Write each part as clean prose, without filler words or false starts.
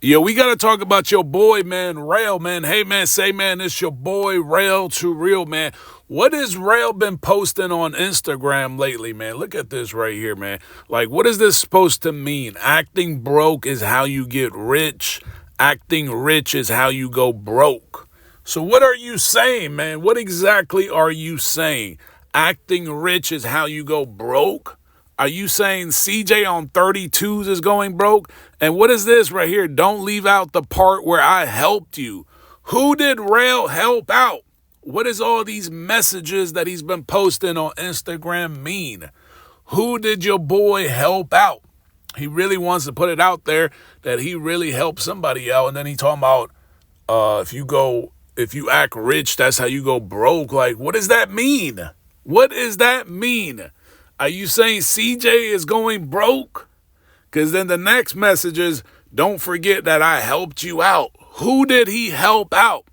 Yo, we got to talk about your boy, man, Rail, man. Hey, man, say, man, it's your boy, Rail to Real, man. What has Rail been posting on Instagram lately, man? Look at this right here, man. Like, what is this supposed to mean? Acting broke is how you get rich. Acting rich is how you go broke. So what are you saying, man? What exactly are you saying? Acting rich is how you go broke? Are you saying CJ on 32s is going broke? And what is this right here? Don't leave out the part where I helped you. Who did Rail help out? What is all these messages that he's been posting on Instagram mean? Who did your boy help out? He really wants to put it out there that he really helped somebody out. And then he talking about if you act rich, that's how you go broke. Like, what does that mean? What does that mean? Are you saying CJ is going broke? Because then the next message is, don't forget that I helped you out. Who did he help out?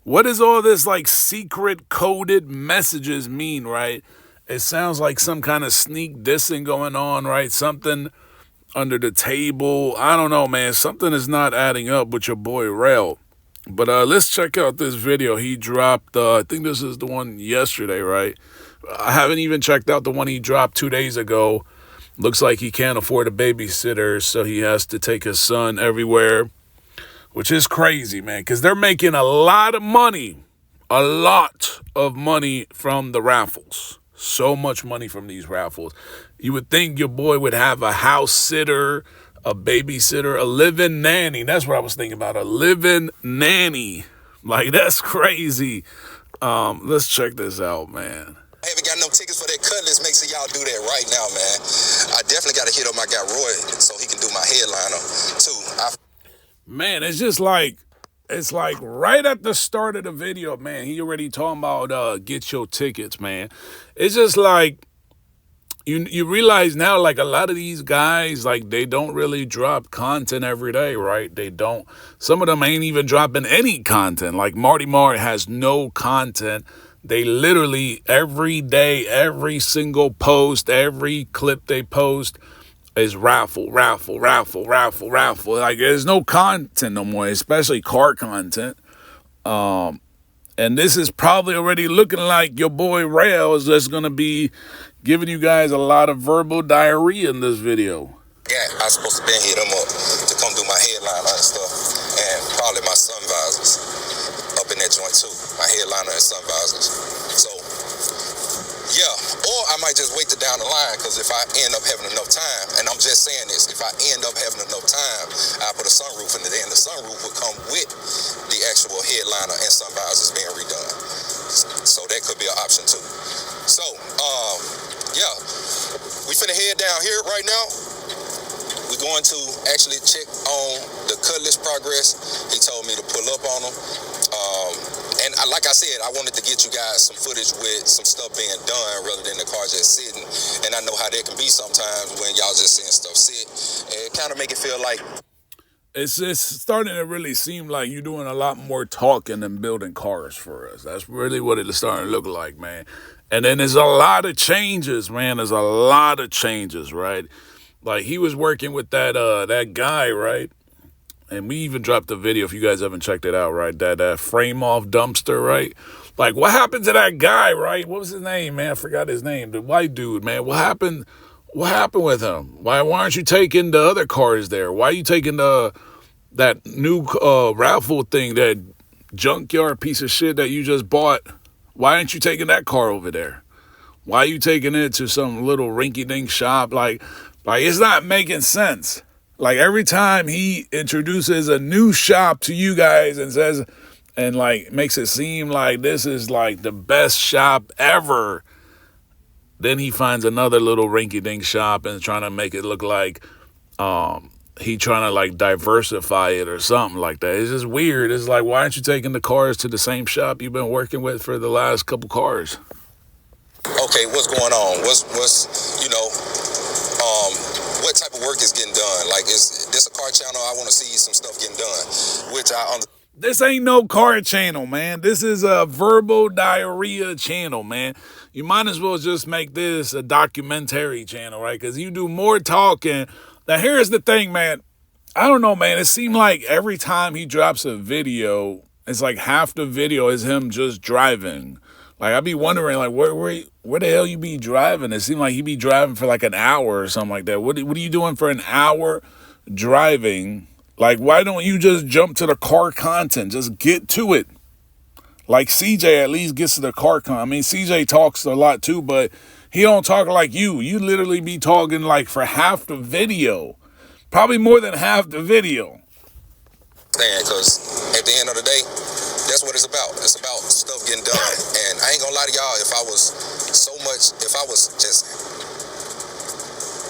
What does all this like secret coded messages mean, right? It sounds like some kind of sneak dissing going on, right? Something under the table. I don't know, man. Something is not adding up with your boy Rail. But let's check out this video he dropped. I think this is the one yesterday, right? I haven't even checked out the one he dropped 2 days ago. Looks like he can't afford a babysitter, so he has to take his son everywhere, which is crazy, man, because they're making a lot of money from the raffles. So much money from these raffles. You would think your boy would have a house sitter, a babysitter, a live-in nanny. That's what I was thinking about, a live-in nanny. Like, that's crazy. Let's check this out, man. I haven't got no tickets for that Cutlass. Make sure y'all do that right now, man. I definitely got to hit up my guy Roy so he can do my headliner too. Man, it's like right at the start of the video, man, he already talking about get your tickets, man. It's just like you realize now, like, a lot of these guys, like, they don't really drop content every day, right? They don't. Some of them ain't even dropping any content. Like Marty Marr has no content. They literally every day, every single post, every clip they post is raffle. Like, there's no content no more, especially car content. And this is probably already looking like your boy Rail is just going to be giving you guys a lot of verbal diarrhea in this video. Yeah, I was supposed to been hit him up to come do my headliner and stuff, and probably my sun visors up in that joint too. My headliner and sun visors. So, yeah, or I might just wait till down the line, because if I end up having enough time, and I'm just saying this, if I end up having enough time, I put a sunroof in it, and the sunroof would come with the actual headliner and sun visors being redone. So that could be an option too. So, yeah, we finna head down here right now. We're going to actually check on the Cutlass progress. He told me to pull up on them. And like I said, I wanted to get you guys some footage with some stuff being done rather than the car just sitting. And I know how that can be sometimes when y'all just seeing stuff sit. And it kind of make it feel like it's starting to really seem like you're doing a lot more talking than building cars for us. That's really what it is starting to look like, man. And then there's a lot of changes, man. There's a lot of changes, right? Like, he was working with that guy, right? And we even dropped a video, if you guys haven't checked it out, right? That frame-off dumpster, right? Like, what happened to that guy, right? What was his name, man? I forgot his name. The white dude, man. What happened with him? Why aren't you taking the other cars there? Why are you taking that new raffle thing, that junkyard piece of shit that you just bought? Why aren't you taking that car over there? Why are you taking it to some little rinky-dink shop? Like it's not making sense. Like, every time he introduces a new shop to you guys and says, and like makes it seem like this is like the best shop ever, then he finds another little rinky-dink shop and is trying to make it look like he trying to like diversify it or something like that. It's just weird. It's like, why aren't you taking the cars to the same shop you've been working with for the last couple cars? okay, what's going on? What's what type of work is getting done? Like, is this a car channel? I want to see some stuff getting done, which I understand. This ain't no car channel, man. This is a verbal diarrhea channel, man. You might as well just make this a documentary channel, right? Because you do more talking. Now, here's the thing, man. I don't know, man. It seemed like every time he drops a video, it's like half the video is him just driving. Like I be wondering, like where the hell you be driving? It seemed like he be driving for like an hour or something like that. What are you doing for an hour driving? Like why don't you just jump to the car content? Just get to it. Like CJ at least gets to the car content. I mean CJ talks a lot too, but he don't talk like you. You literally be talking like for half the video. Probably more than half the video. Because at the end of the day, that's what it's about. It's about stuff getting done. And I ain't gonna lie to y'all, if I was just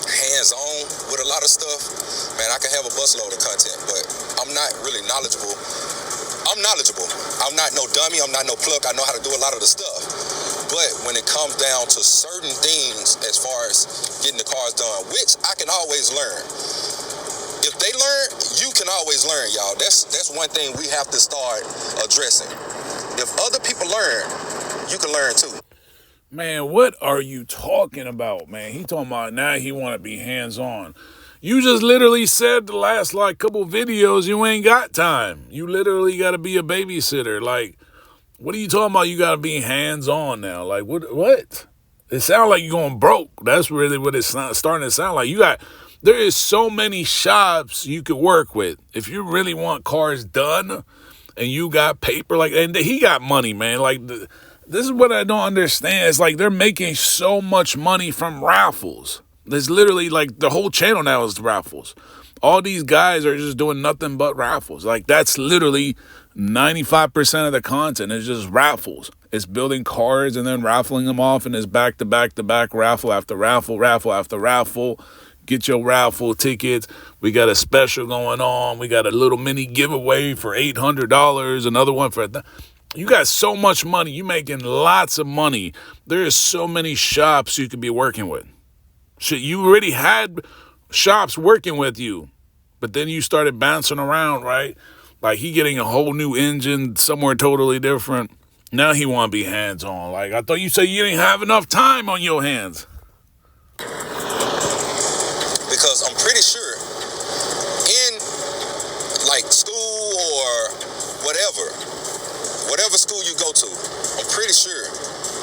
hands-on with a lot of stuff, man, I could have a busload of content, but I'm not really knowledgeable. I'm knowledgeable. I'm not no dummy. I'm not no plug. I know how to do a lot of the stuff. But when it comes down to certain things as far as getting the cars done, which I can always learn. If they learn, you can always learn, y'all. That's one thing we have to start addressing. If other people learn, you can learn too. Man, what are you talking about, man? He talking about now he want to be hands-on. You just literally said the last like couple videos you ain't got time. You literally got to be a babysitter. Like, what are you talking about? You got to be hands-on now. Like, what? It sounds like you're going broke. That's really what it's starting to sound like. There is so many shops you could work with. If you really want cars done and you got paper, like, and he got money, man. Like, this is what I don't understand. It's like they're making so much money from raffles. There's literally like the whole channel now is raffles. All these guys are just doing nothing but raffles. Like that's literally 95% of the content is just raffles. It's building cards and then raffling them off, and it's back to back to back, raffle after raffle, raffle after raffle. Get your raffle tickets. We got a special going on. We got a little mini giveaway for $800. Another one for you got so much money. You making lots of money. There is so many shops you could be working with. Shit, you already had shops working with you, but then you started bouncing around, right? Like he getting a whole new engine somewhere totally different. Now he want to be hands-on. Like I thought you said you didn't have enough time on your hands. Because I'm pretty sure in like school or whatever school you go to, I'm pretty sure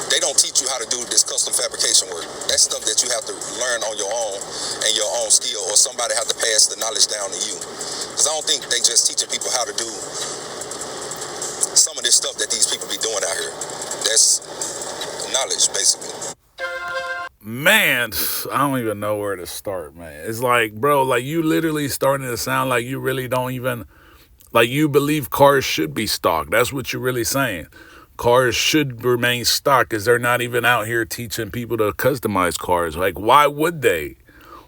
they don't teach you how to do this custom fabrication work. That's stuff that you have to learn on your own and your own skill, or somebody have to pass the knowledge down to you. Because I don't think they just teaching people how to do some of this stuff that these people be doing out here. That's knowledge, basically. Man, I don't even know where to start, man. It's like, bro, like you literally starting to sound like you really don't even, like you believe cars should be stock. That's what you're really saying. Cars should remain stock because they're not even out here teaching people to customize cars. Like, why would they?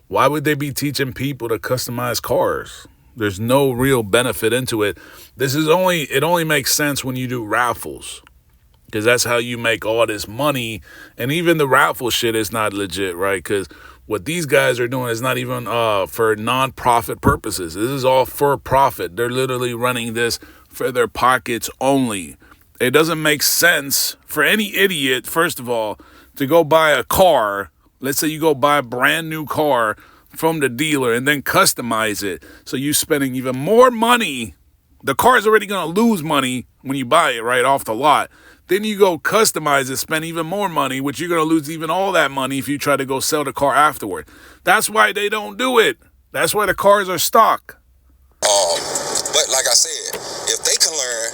Why would they be teaching people to customize cars? There's no real benefit into it. It only makes sense when you do raffles. Because that's how you make all this money. And even the raffle shit is not legit, right? Because what these guys are doing is not even for non-profit purposes. This is all for profit. They're literally running this for their pockets only. It doesn't make sense for any idiot, first of all, to go buy a car. Let's say you go buy a brand new car from the dealer and then customize it. So you're spending even more money. The car's already going to lose money when you buy it right off the lot. Then you go customize it, spend even more money, which you're going to lose even all that money if you try to go sell the car afterward. That's why they don't do it. That's why the cars are stock. But like I said, if they can learn,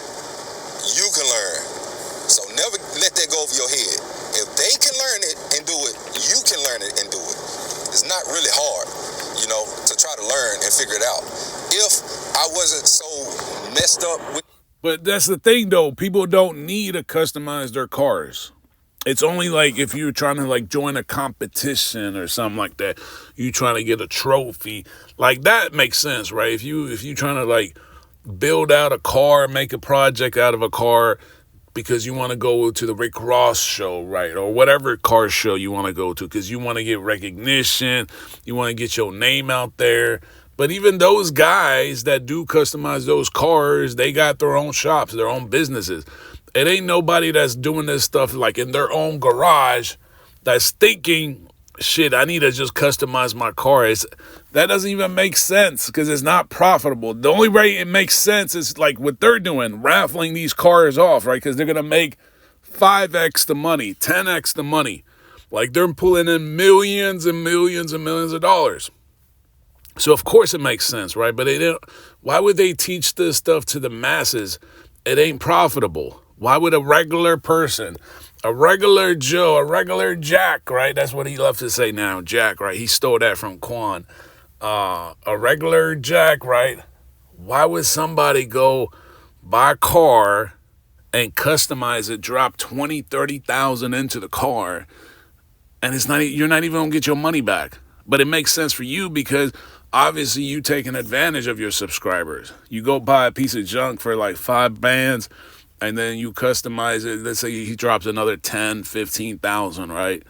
you can learn. So never let that go over your head. If they can learn it and do it, you can learn it and do it. It's not really hard, to try to learn and figure it out. If I wasn't so messed up with... But that's the thing, though. People don't need to customize their cars. It's only like if you're trying to like join a competition or something like that. You trying to get a trophy. Like that makes sense, right? If you trying to like build out a car, make a project out of a car because you want to go to the Rick Ross show, right? Or whatever car show you want to go to because you want to get recognition. You want to get your name out there. But even those guys that do customize those cars, they got their own shops, their own businesses. It ain't nobody that's doing this stuff like in their own garage that's thinking, shit, I need to just customize my car. That doesn't even make sense because it's not profitable. The only way it makes sense is like what they're doing, raffling these cars off, right? Because they're going to make 5x the money, 10x the money. Like they're pulling in millions and millions and millions of dollars. So of course it makes sense, right? But why would they teach this stuff to the masses? It ain't profitable. Why would a regular person, a regular Joe, a regular Jack, right? That's what he loves to say now, Jack, right? He stole that from Quan. A regular Jack, right? Why would somebody go buy a car and customize it, drop 20, 30,000 into the car, and you're not even gonna get your money back? But it makes sense for you because obviously you taking advantage of your subscribers. You go buy a piece of junk for like 5 bands and then you customize it. Let's say he drops another 10, 15,000, right?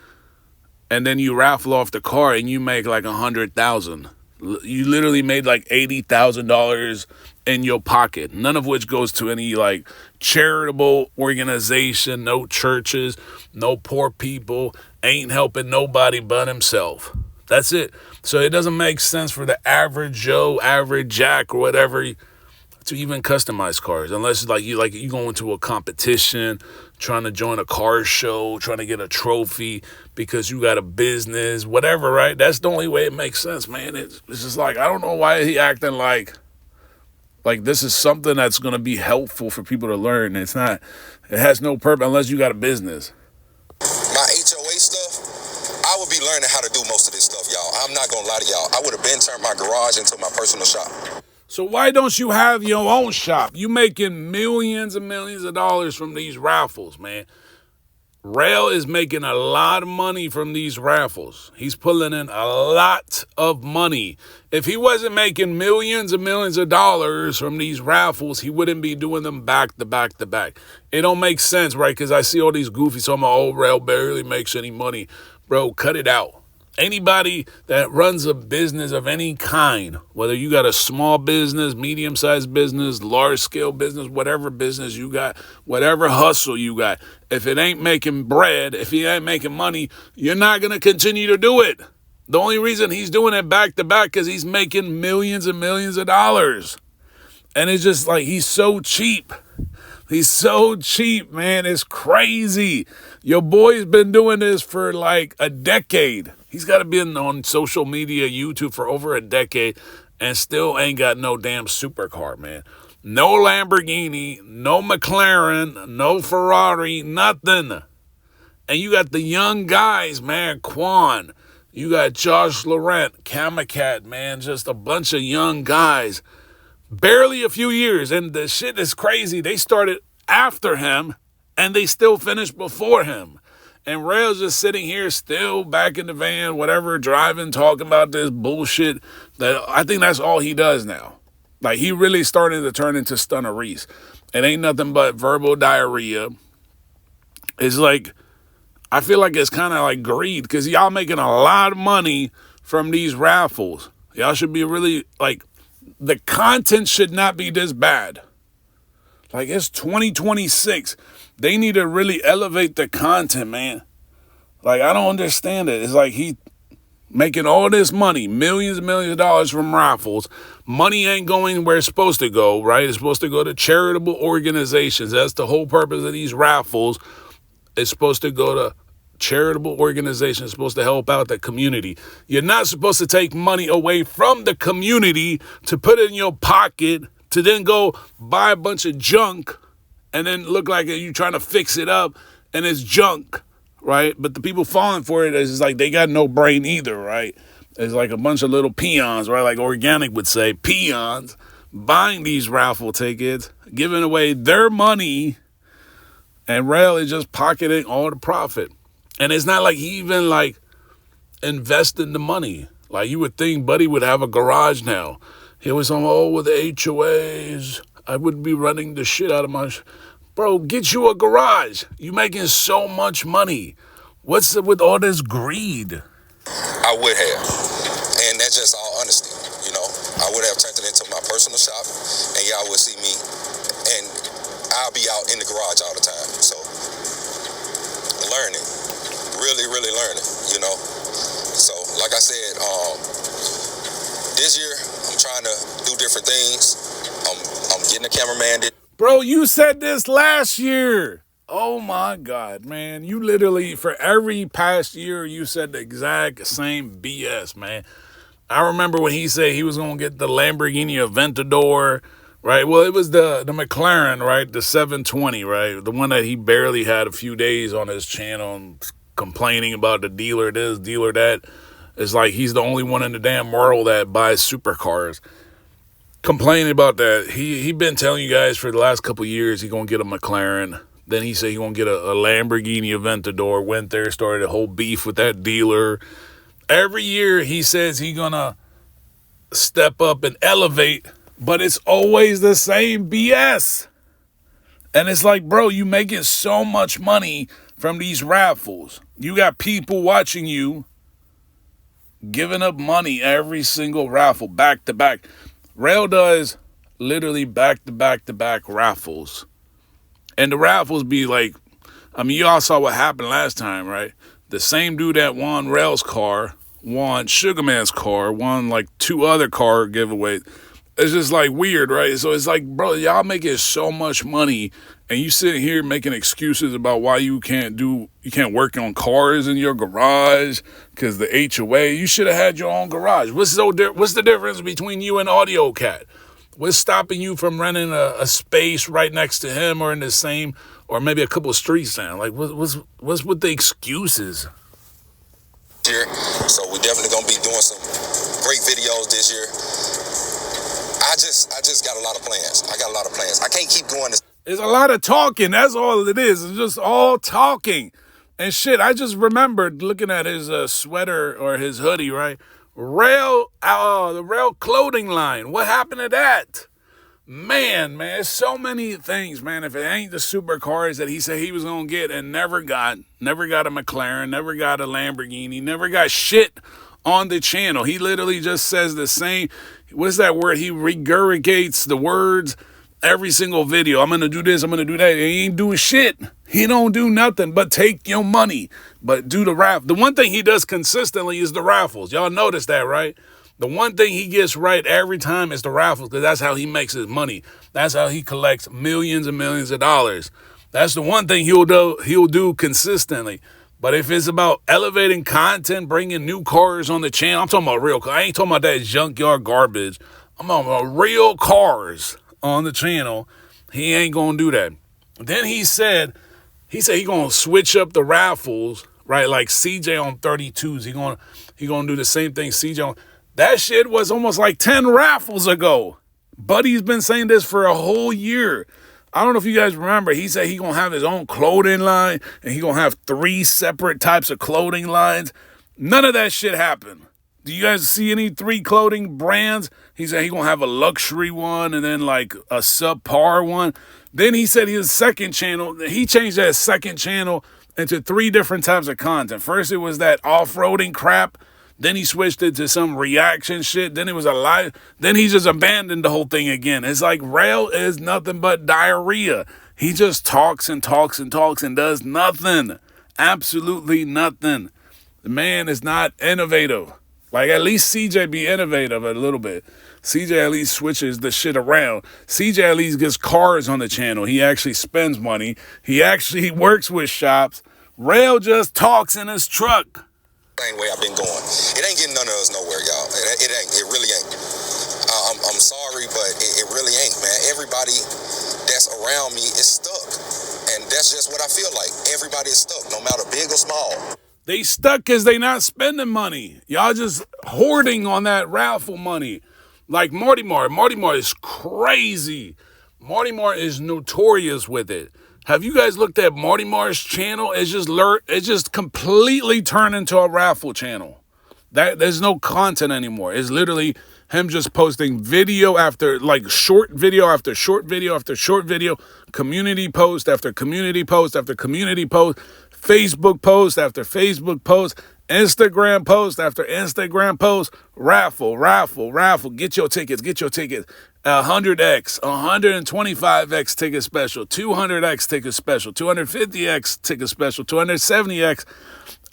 And then you raffle off the car and you make like 100,000. You literally made like $80,000 in your pocket, none of which goes to any like charitable organization, no churches, no poor people, ain't helping nobody but himself. That's it. So it doesn't make sense for the average Joe, average Jack, or whatever to even customize cars, unless you go into a competition, trying to join a car show, trying to get a trophy because you got a business, whatever, right? That's the only way it makes sense, man. It's just like, I don't know why he acting like this is something that's going to be helpful for people to learn. It's not. It has no purpose unless you got a business. My HOA stuff, I would be learning how to do most of this stuff, y'all. I'm not going to lie to y'all. I would have been turned my garage into my personal shop. So why don't you have your own shop? You making millions and millions of dollars from these raffles, man. Rail is making a lot of money from these raffles. He's pulling in a lot of money. If he wasn't making millions and millions of dollars from these raffles, he wouldn't be doing them back to back to back. It don't make sense, right? Because I see all these goofies talking about, oh, Rail barely makes any money. Bro, cut it out. Anybody that runs a business of any kind, whether you got a small business, medium-sized business, large-scale business, whatever business you got, whatever hustle you got, if it ain't making bread, if he ain't making money, you're not going to continue to do it. The only reason he's doing it back to back is he's making millions and millions of dollars. And it's just like he's so cheap. He's so cheap, man. It's crazy. Your boy's been doing this for like a decade. He's got to be on social media, YouTube for over a decade and still ain't got no damn supercar, man. No Lamborghini, no McLaren, no Ferrari, nothing. And you got the young guys, man, Quan. You got Josh Laurent, Kamakat, man, just a bunch of young guys. Barely a few years, and the shit is crazy. They started after him, and they still finished before him. And Rail's just sitting here still back in the van, whatever, driving, talking about this bullshit. That I think that's all he does now. Like, he really started to turn into Stunner Reese. It ain't nothing but verbal diarrhea. It's like, I feel like it's kind of like greed, because y'all making a lot of money from these raffles. Y'all should be really, like, the content should not be this bad. Like, it's 2026. They need to really elevate the content, man. Like, I don't understand it. It's like he making all this money, millions and millions of dollars from raffles. Money ain't going where it's supposed to go, right? It's supposed to go to charitable organizations. That's the whole purpose of these raffles. It's supposed to go to charitable organizations. It's supposed to help out the community. You're not supposed to take money away from the community to put it in your pocket to then go buy a bunch of junk and then look like you're trying to fix it up and it's junk, right? But the people falling for it is like they got no brain either, right? It's like a bunch of little peons, right? Like Organic would say, peons buying these raffle tickets, giving away their money, and Rail is just pocketing all the profit. And it's not like he even like invested the money. Like you would think Buddy would have a garage now. He was on, with the HOAs, I would be running the shit out of my... Bro, get you a garage. You making so much money. What's up with all this greed? I would have. And that's just all honesty, you know. I would have turned it into my personal shop, and y'all would see me, and I'll be out in the garage all the time. So, learning. Really, really learning, you know. like I said, this year I'm trying to do different things. I'm getting a cameraman. Bro, you said this last year. Oh my God, man. You literally, for every past year, you said the exact same BS, man. I remember when he said he was going to get the Lamborghini Aventador, right? Well, it was the McLaren, right? The 720, right? The one that he barely had a few days on his channel and complaining about the dealer this, dealer that. It's like he's the only one in the damn world that buys supercars. Complaining about that. He been telling you guys for the last couple of years he going to get a McLaren. Then he said he going to get a Lamborghini Aventador. Went there, started a whole beef with that dealer. Every year he says he going to step up and elevate, but it's always the same BS. And it's like, bro, you making so much money from these raffles. You got people watching you giving up money every single raffle, back to back. Rail does literally back to back to back raffles. And the raffles be like, I mean, you all saw what happened last time, right? The same dude that won Rail's car, won Sugarman's car, won like 2 other car giveaways. It's just like weird, right? So it's like, bro, y'all making so much money and you sitting here making excuses about why you can't work on cars in your garage because the HOA. You should have had your own garage. What's the difference between you and Audio Cat? What's stopping you from renting a space right next to him or in the same, or maybe a couple of streets down? Like, what's with the excuses? Year, so we definitely gonna be doing some great videos this year. I just got a lot of plans. I got a lot of plans. I can't keep doing this. It's a lot of talking. That's all it is. It's just all talking. And shit, I just remembered looking at his sweater or his hoodie, right? The Rail clothing line. What happened to that? Man, it's so many things, man. If it ain't the supercars that he said he was going to get and never got a McLaren, never got a Lamborghini, never got shit on the channel. He literally just says the same, what's that word? He regurgitates the words every single video. I'm going to do this, I'm going to do that. He ain't doing shit. He don't do nothing but take your money, but do the raffle. The one thing he does consistently is the raffles. Y'all notice that, right? The one thing he gets right every time is the raffles, because that's how he makes his money. That's how he collects millions and millions of dollars. That's the one thing he'll do consistently. But if it's about elevating content, bringing new cars on the channel, I'm talking about real cars. I ain't talking about that junkyard garbage. I'm talking about real cars on the channel. He ain't going to do that. Then he said he going to switch up the raffles, right? Like CJ on 32s. He going to do the same thing CJ on. That shit was almost like 10 raffles ago. Buddy's been saying this for a whole year. I don't know if you guys remember. He said he going to have his own clothing line and he going to have 3 separate types of clothing lines. None of that shit happened. Do you guys see any 3 clothing brands? He said he going to have a luxury one and then like a subpar one. Then he said his second channel, he changed that second channel into 3 different types of content. First, it was that off-roading crap. Then he switched it to some reaction shit. Then it was a live. Then he just abandoned the whole thing again. It's like Rail is nothing but diarrhea. He just talks and talks and talks and does nothing. Absolutely nothing. The man is not innovative. Like, at least CJ be innovative a little bit. CJ at least switches the shit around. CJ at least gets cars on the channel. He actually spends money. He actually works with shops. Rail just talks in his truck. Same way I've been going. It ain't getting none of us nowhere, y'all. It ain't. It really ain't. I'm sorry, but it really ain't, man. Everybody that's around me is stuck. And that's just what I feel like. Everybody is stuck, no matter big or small. They stuck because they not spending money. Y'all just hoarding on that raffle money. Like Marty Mar. Marty Mar is crazy. Marty Mar is notorious with it. Have you guys looked at Marty Mar's channel? It's just completely turned into a raffle channel. There's no content anymore. It's literally him just posting video after, like, short video after short video after short video, community post after community post after community post, Facebook post after Facebook post, Instagram post after Instagram post, raffle, get your tickets, 100x, 125x ticket special, 200x ticket special, 250x ticket special, 270x.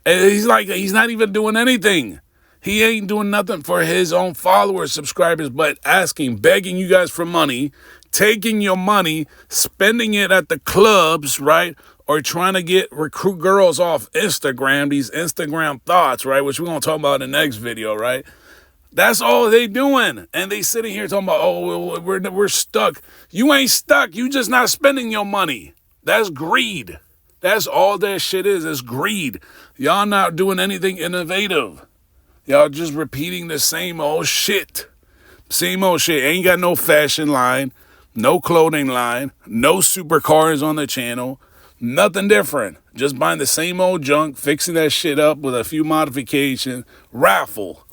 And he's not even doing anything. He ain't doing nothing for his own followers, subscribers, but begging you guys for money, taking your money, spending it at the clubs, right? Or trying to recruit girls off Instagram, these Instagram thoughts, right? Which we're going to talk about in the next video, right? That's all they doing. And they sitting here talking about, oh, we're stuck. You ain't stuck. You just not spending your money. That's greed. That's all that shit is greed. Y'all not doing anything innovative. Y'all just repeating the same old shit. Same old shit. Ain't got no fashion line, no clothing line, no supercars on the channel. Nothing different. Just buying the same old junk, fixing that shit up with a few modifications. Raffle.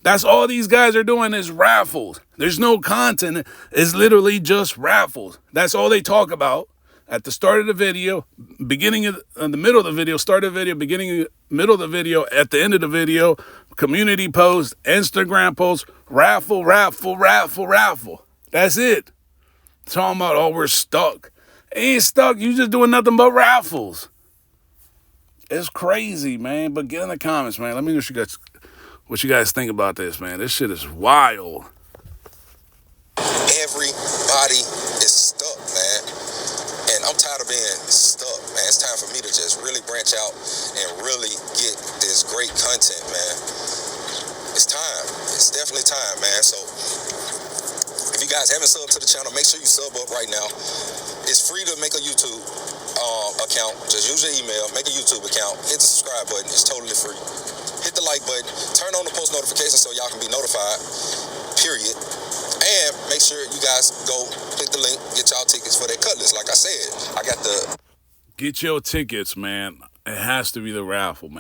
That's all these guys are doing is raffles. There's no content. It's literally just raffles. That's all they talk about. At the start of the video, the middle of the video, start of the video, beginning, middle of the video, at the end of the video, community post, Instagram post, raffle. That's it. Talking about, oh, we're stuck. Ain't stuck. You just doing nothing but raffles. It's crazy, man. But get in the comments, man. Let me know what you guys think about this, man. This shit is wild. Everybody is stuck, man. And I'm tired of being stuck, man. It's time for me to just really branch out and really get this great content, man. It's time. It's definitely time, man. So if you guys haven't subbed to the channel, make sure you sub up right now. It's free to make a YouTube account. Just use your email, make a YouTube account, hit the subscribe button. It's totally free. Hit the like button, turn on the post notifications so y'all can be notified, period. And make sure you guys go click the link, get y'all tickets for that Cutlass. Like I said, I got the... Get your tickets, man. It has to be the raffle, man.